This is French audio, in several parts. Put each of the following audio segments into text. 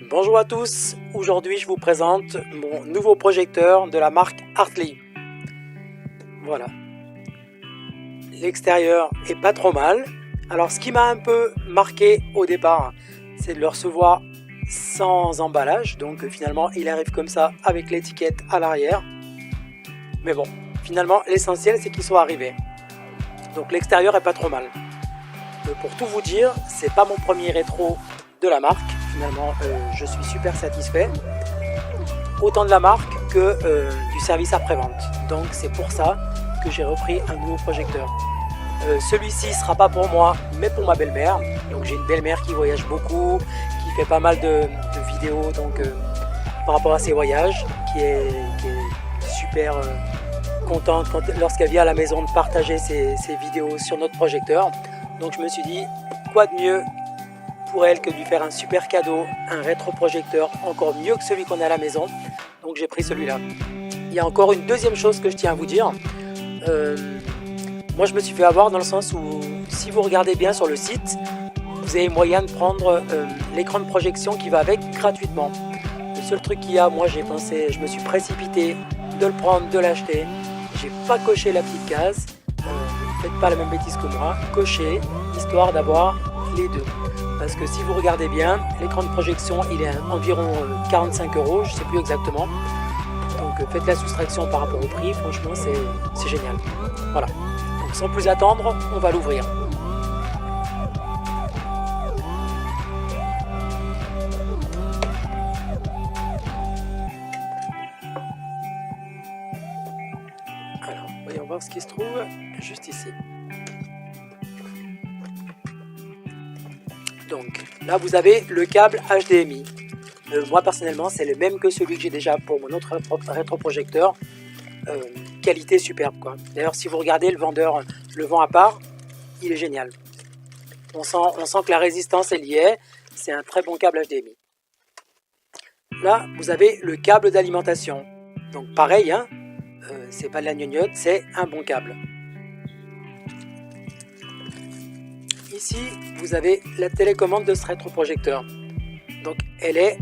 Bonjour à tous, aujourd'hui je vous présente mon nouveau projecteur de la marque Hartley. Voilà, l'extérieur est pas trop mal. Alors ce qui m'a un peu marqué au départ, c'est de le recevoir sans emballage. Donc finalement il arrive comme ça avec l'étiquette à l'arrière. Mais bon, finalement l'essentiel c'est qu'il soit arrivé. Donc l'extérieur est pas trop mal. Pour tout vous dire, c'est pas mon premier rétro de la marque. Finalement, je suis super satisfait, autant de la marque que du service après-vente. Donc c'est pour ça que j'ai repris un nouveau projecteur. Celui-ci sera pas pour moi, mais pour ma belle-mère. Donc j'ai une belle-mère qui voyage beaucoup, qui fait pas mal de vidéos donc par rapport à ses voyages, qui est super contente lorsqu'elle vient à la maison de partager ses vidéos sur notre projecteur. Donc je me suis dit, quoi de mieux pour elle que de lui faire un super cadeau, un rétroprojecteur encore mieux que celui qu'on a à la maison. Donc j'ai pris celui-là. Il y a encore une deuxième chose que je tiens à vous dire. Moi je me suis fait avoir dans le sens où si vous regardez bien sur le site, vous avez moyen de prendre l'écran de projection qui va avec gratuitement. Le seul truc qu'il y a, moi j'ai pensé, je me suis précipité de le prendre, de l'acheter. J'ai pas coché la petite case. Faites pas la même bêtise que moi. Cochez, histoire d'avoir les deux. Parce que si vous regardez bien, l'écran de projection il est à environ 45 €, je ne sais plus exactement. Donc faites la soustraction par rapport au prix, franchement c'est génial. Voilà, donc sans plus attendre, on va l'ouvrir. Alors, voyons voir ce qui se trouve juste ici. Donc là vous avez le câble HDMI. Moi personnellement c'est le même que celui que j'ai déjà pour mon autre rétroprojecteur. Qualité superbe quoi. D'ailleurs si vous regardez le vendeur, le vend à part, il est génial. On sent que la résistance elle y est. C'est un très bon câble HDMI. Là vous avez le câble d'alimentation. Donc pareil, hein, c'est pas de la gnognotte, c'est un bon câble. Ici, vous avez la télécommande de ce rétroprojecteur. Donc, elle est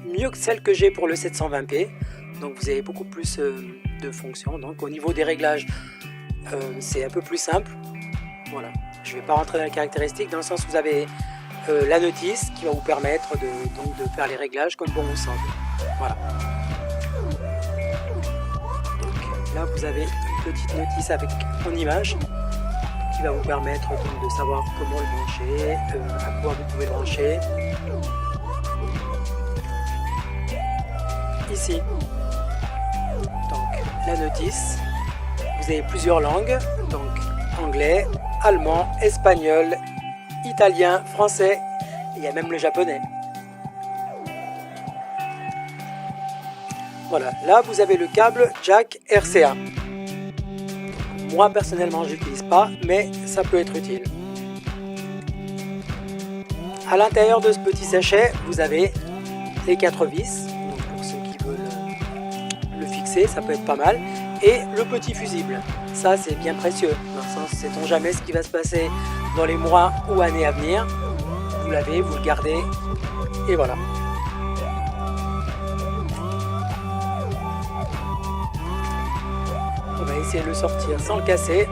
mieux que celle que j'ai pour le 720p. Donc, vous avez beaucoup plus de fonctions. Donc, au niveau des réglages, c'est un peu plus simple. Voilà. Je ne vais pas rentrer dans les caractéristiques, dans le sens où vous avez la notice qui va vous permettre de faire les réglages comme bon vous semble. Voilà. Donc, là, vous avez une petite notice avec mon image, qui va vous permettre donc de savoir comment le brancher, à quoi vous pouvez le brancher. Ici, donc la notice, vous avez plusieurs langues, donc anglais, allemand, espagnol, italien, français, et il y a même le japonais. Voilà, là vous avez le câble jack RCA. Moi personnellement je n'utilise pas, mais ça peut être utile. À l'intérieur de ce petit sachet, vous avez les 4 vis. Donc pour ceux qui veulent le fixer, ça peut être pas mal. Et le petit fusible. Ça c'est bien précieux. Dans le sens, sait-on jamais ce qui va se passer dans les mois ou années à venir. Vous l'avez, vous le gardez. Et voilà. On va essayer de le sortir sans le casser.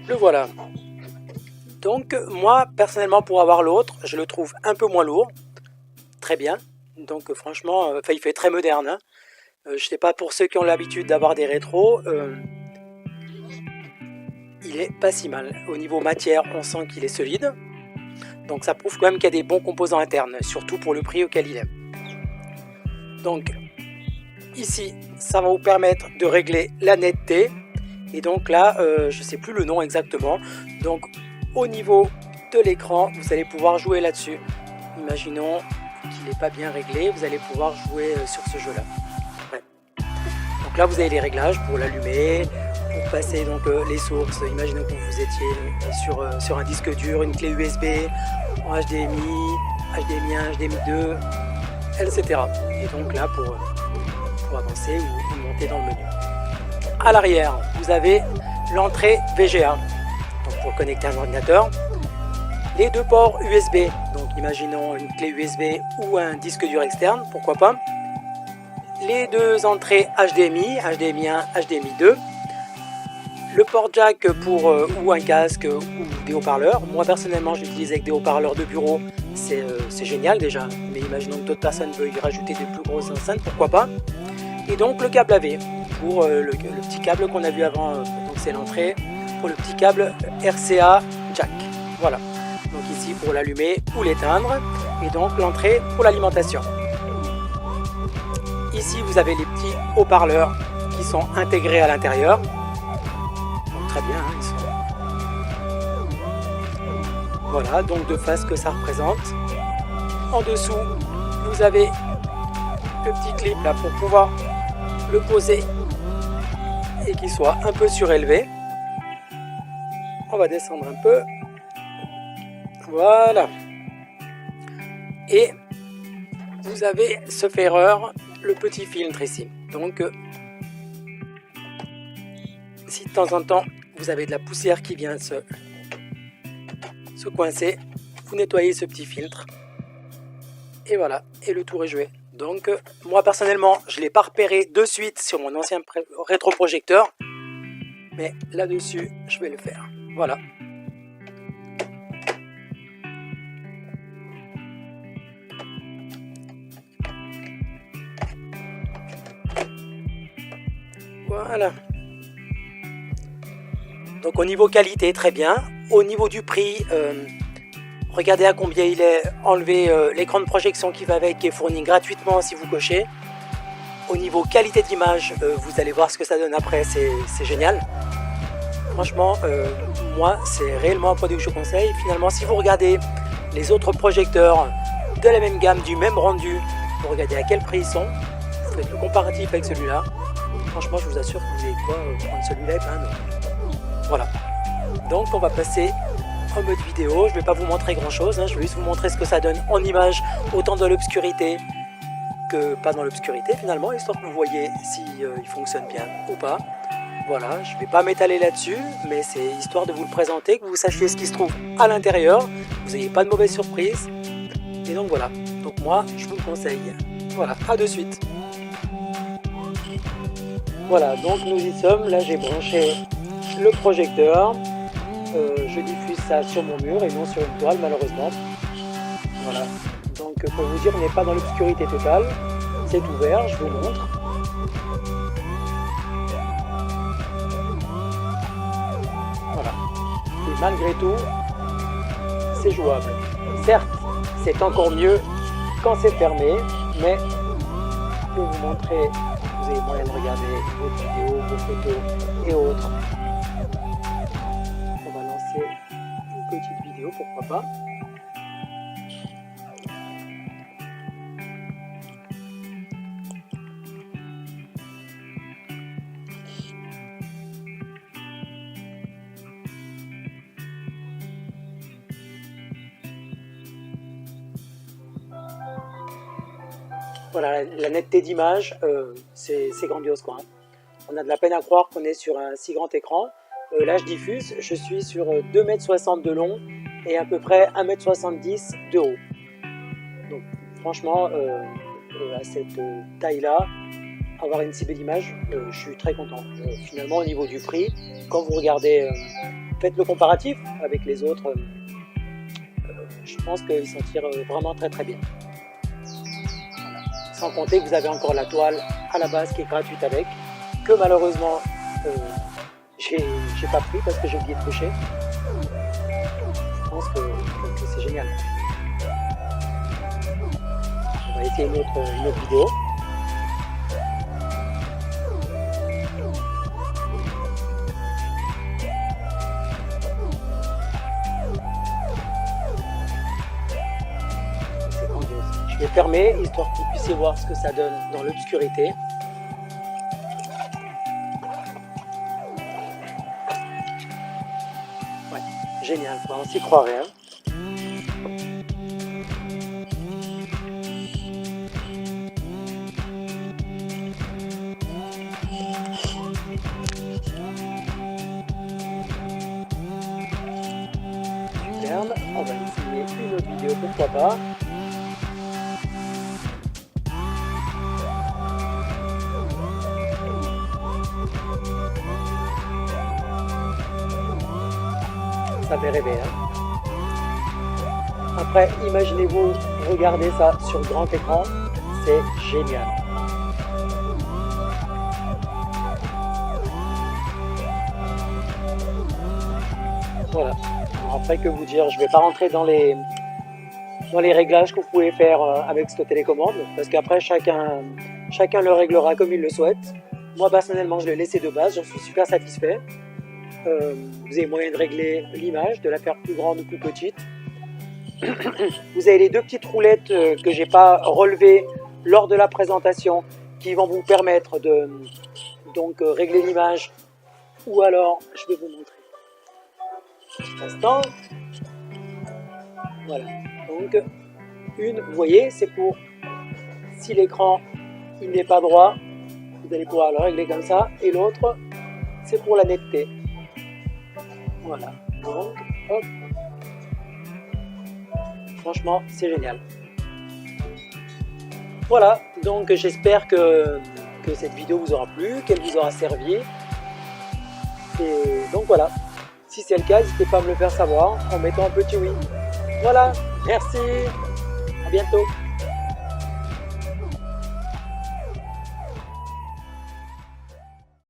Le voilà. Donc moi personnellement pour avoir l'autre, je le trouve un peu moins lourd. Très bien. Donc franchement, il fait très moderne. Hein. Je sais pas pour ceux qui ont l'habitude d'avoir des rétros, il est pas si mal. Au niveau matière, on sent qu'il est solide. Donc ça prouve quand même qu'il y a des bons composants internes, surtout pour le prix auquel il est. Donc ici, ça va vous permettre de régler la netteté. Et donc là, je ne sais plus le nom exactement. Donc au niveau de l'écran, vous allez pouvoir jouer là-dessus. Imaginons qu'il n'est pas bien réglé, vous allez pouvoir jouer sur ce jeu là. Ouais. Donc là vous avez les réglages pour l'allumer, pour passer donc les sources. Imaginons que vous étiez sur un disque dur, une clé USB en HDMI, HDMI 1, HDMI 2, etc. Et donc là pour avancer ou monter dans le menu. À l'arrière, vous avez l'entrée VGA, donc pour connecter un ordinateur. Les deux ports USB, donc imaginons une clé USB ou un disque dur externe, pourquoi pas. Les deux entrées HDMI, HDMI 1, HDMI 2. Le port jack pour ou un casque ou des haut-parleurs. Moi personnellement j'utilise avec des haut-parleurs de bureau, c'est génial déjà, mais imaginons que d'autres personnes veulent y rajouter des plus grosses enceintes, pourquoi pas. Et donc le câble AV pour le petit câble qu'on a vu avant, donc c'est l'entrée pour le petit câble RCA jack. Voilà, donc ici pour l'allumer ou l'éteindre, et donc l'entrée pour l'alimentation. Ici vous avez les petits haut-parleurs qui sont intégrés à l'intérieur. Très bien, hein, ils sont... Voilà, donc de face que ça représente. En dessous, vous avez le petit clip là pour pouvoir le poser et qu'il soit un peu surélevé. On va descendre un peu. Voilà. Et vous avez, sauf erreur, le petit filtre ici. Donc, si de temps en temps vous avez de la poussière qui vient se coincer, vous nettoyez ce petit filtre et voilà, et le tour est joué. Donc moi personnellement je ne l'ai pas repéré de suite sur mon ancien rétroprojecteur, mais là dessus je vais le faire. Voilà. Voilà. Donc au niveau qualité, très bien. Au niveau du prix, regardez à combien il est. Enlevé l'écran de projection qui va avec, qui est fourni gratuitement si vous cochez. Au niveau qualité d'image, vous allez voir ce que ça donne après, c'est génial. Franchement, moi, c'est réellement un produit que je conseille. Finalement, si vous regardez les autres projecteurs de la même gamme, du même rendu, vous regardez à quel prix ils sont, vous faites le comparatif avec celui-là. Franchement, je vous assure que vous avez quoi prendre celui-là et pas un autre. Voilà, donc on va passer en mode vidéo. Je ne vais pas vous montrer grand chose, hein. Je vais juste vous montrer ce que ça donne en image, autant dans l'obscurité que pas dans l'obscurité finalement, histoire que vous voyez si il fonctionne bien ou pas. Voilà, je ne vais pas m'étaler là-dessus, mais c'est histoire de vous le présenter, que vous sachiez ce qui se trouve à l'intérieur, vous n'ayez pas de mauvaise surprise. Et donc voilà, donc moi je vous le conseille. Voilà, à de suite. Voilà, donc nous y sommes, là j'ai branché le projecteur, je diffuse ça sur mon mur et non sur une toile malheureusement. Voilà, donc pour vous dire, on n'est pas dans l'obscurité totale, c'est ouvert, je vous montre. Voilà, et malgré tout, c'est jouable. Certes, c'est encore mieux quand c'est fermé, mais je vais vous montrer, vous avez moyen de regarder vos vidéos, vos photos et autres. On va lancer une petite vidéo, pourquoi pas. Voilà, la netteté d'image, c'est grandiose quoi. On a de la peine à croire qu'on est sur un si grand écran. Là je diffuse, je suis sur 2,60 m de long et à peu près 1,70 m de haut. Donc franchement, à cette taille-là, avoir une si belle image, je suis très content. Finalement au niveau du prix, quand vous regardez, faites le comparatif avec les autres, je pense qu'ils s'en tirent vraiment très très bien. Sans compter que vous avez encore la toile à la base qui est gratuite avec, que malheureusement j'ai pas pris parce que j'ai oublié de cocher. Je pense que c'est génial. On va essayer une autre vidéo. C'est grandiose. Je vais fermer, histoire que vous puissiez voir ce que ça donne dans l'obscurité. Ouais, génial, quoi, on s'y croirait. Hein. On va essayer une autre vidéo, pourquoi pas. Ça fait rêver. Hein. Après, imaginez-vous regarder ça sur grand écran, c'est génial. Voilà. Après, que vous dire, je ne vais pas rentrer dans les réglages que vous pouvez faire avec cette télécommande, parce qu'après chacun le réglera comme il le souhaite. Moi personnellement je l'ai laissé de base, j'en suis super satisfait. Vous avez moyen de régler l'image, de la faire plus grande ou plus petite. Vous avez les deux petites roulettes que j'ai pas relevées lors de la présentation, qui vont vous permettre de donc régler l'image, ou alors je vais vous montrer. Petit instant. Voilà, donc une, vous voyez, c'est pour si l'écran il n'est pas droit, vous allez pouvoir le régler comme ça, et l'autre c'est pour la netteté. Voilà, donc hop, franchement c'est génial. Voilà, donc j'espère que cette vidéo vous aura plu, qu'elle vous aura servi, et donc voilà. Si c'est le cas, n'hésitez pas à me le faire savoir en mettant un petit oui. Voilà, merci, à bientôt.